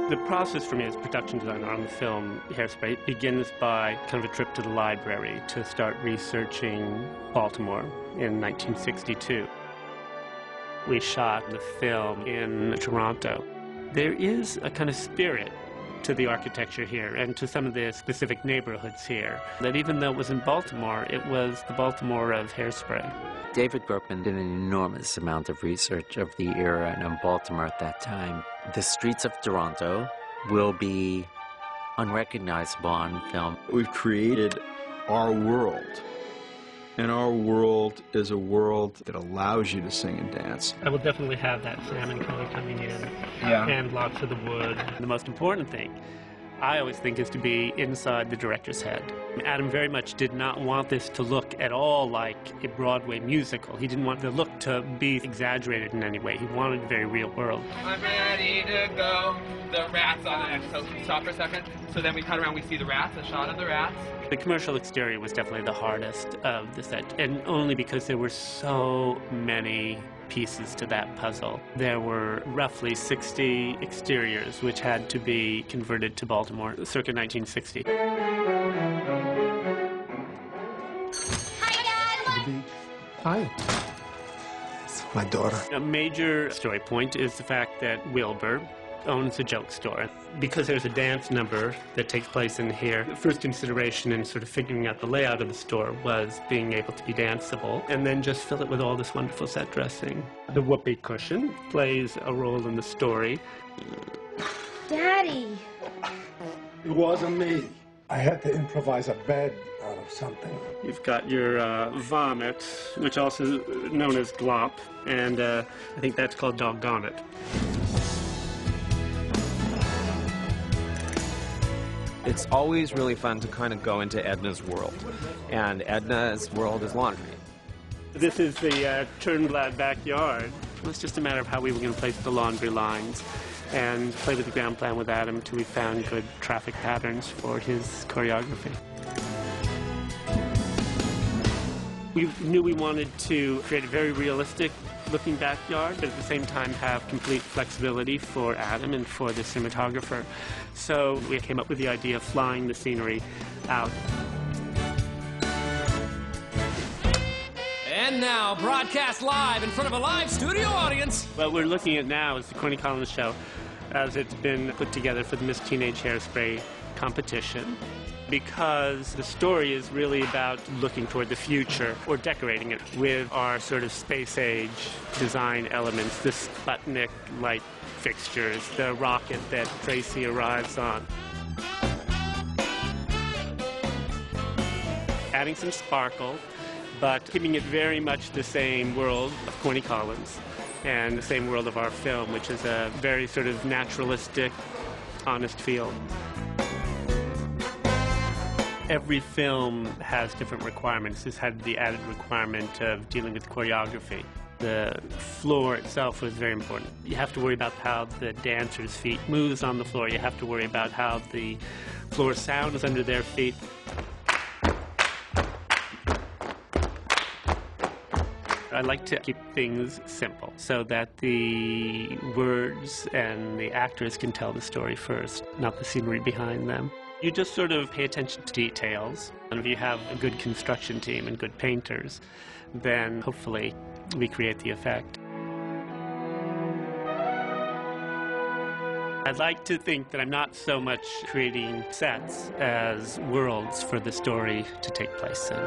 The process for me as production designer on the film Hairspray begins by kind of a trip to the library to start researching Baltimore in 1962. We shot the film in Toronto. There is a kind of spirit to the architecture here and to some of the specific neighborhoods here, that even though it was in Baltimore, it was the Baltimore of Hairspray. David Berkman did an enormous amount of research of the era and of Baltimore at that time. The streets of Toronto will be unrecognizable on film. We've created our world, and our world is a world that allows you to sing and dance. I will definitely have that salmon color coming in, and lots of the wood. The most important thing, I always think, is to be inside the director's head. Adam very much did not want this to look at all like a Broadway musical. He didn't want the look to be exaggerated in any way. He wanted a very real world. I'm ready to go. The rats on the next. So stop for a second. So then we cut around, we see the rats, a shot of the rats. The commercial exterior was definitely the hardest of the set, and only because there were so many pieces to that puzzle. There were roughly 60 exteriors which had to be converted to Baltimore circa 1960. Hi, Dad! Hi. It's my daughter. A major story point is the fact that Wilbur owns a joke store. Because there's a dance number that takes place in here, the first consideration in sort of figuring out the layout of the store was being able to be danceable, and then just fill it with all this wonderful set dressing. The whoopee cushion plays a role in the story. Daddy! It wasn't me. I had to improvise a bed out of something. You've got your vomit, which also is known as glop, and I think that's called doggone it. It's always really fun to kind of go into Edna's world, and Edna's world is laundry. This is the Turnblad backyard. It was just a matter of how we were going to place the laundry lines and play with the ground plan with Adam until we found good traffic patterns for his choreography. We knew we wanted to create a very realistic looking backyard, but at the same time have complete flexibility for Adam and for the cinematographer. So we came up with the idea of flying the scenery out. And now, broadcast live in front of a live studio audience. What we're looking at now is the Corny Collins show as it's been put together for the Miss Teenage Hairspray competition, because the story is really about looking toward the future or decorating it with our sort of space-age design elements, the Sputnik light fixtures, the rocket that Tracy arrives on. Adding some sparkle, but keeping it very much the same world of Corny Collins and the same world of our film, which is a very sort of naturalistic, honest feel. Every film has different requirements. This had the added requirement of dealing with choreography. The floor itself was very important. You have to worry about how the dancer's feet moves on the floor. You have to worry about how the floor sounds under their feet. I like to keep things simple so that the words and the actors can tell the story first, not the scenery behind them. You just sort of pay attention to details, and if you have a good construction team and good painters, then hopefully we create the effect. I'd like to think that I'm not so much creating sets as worlds for the story to take place in.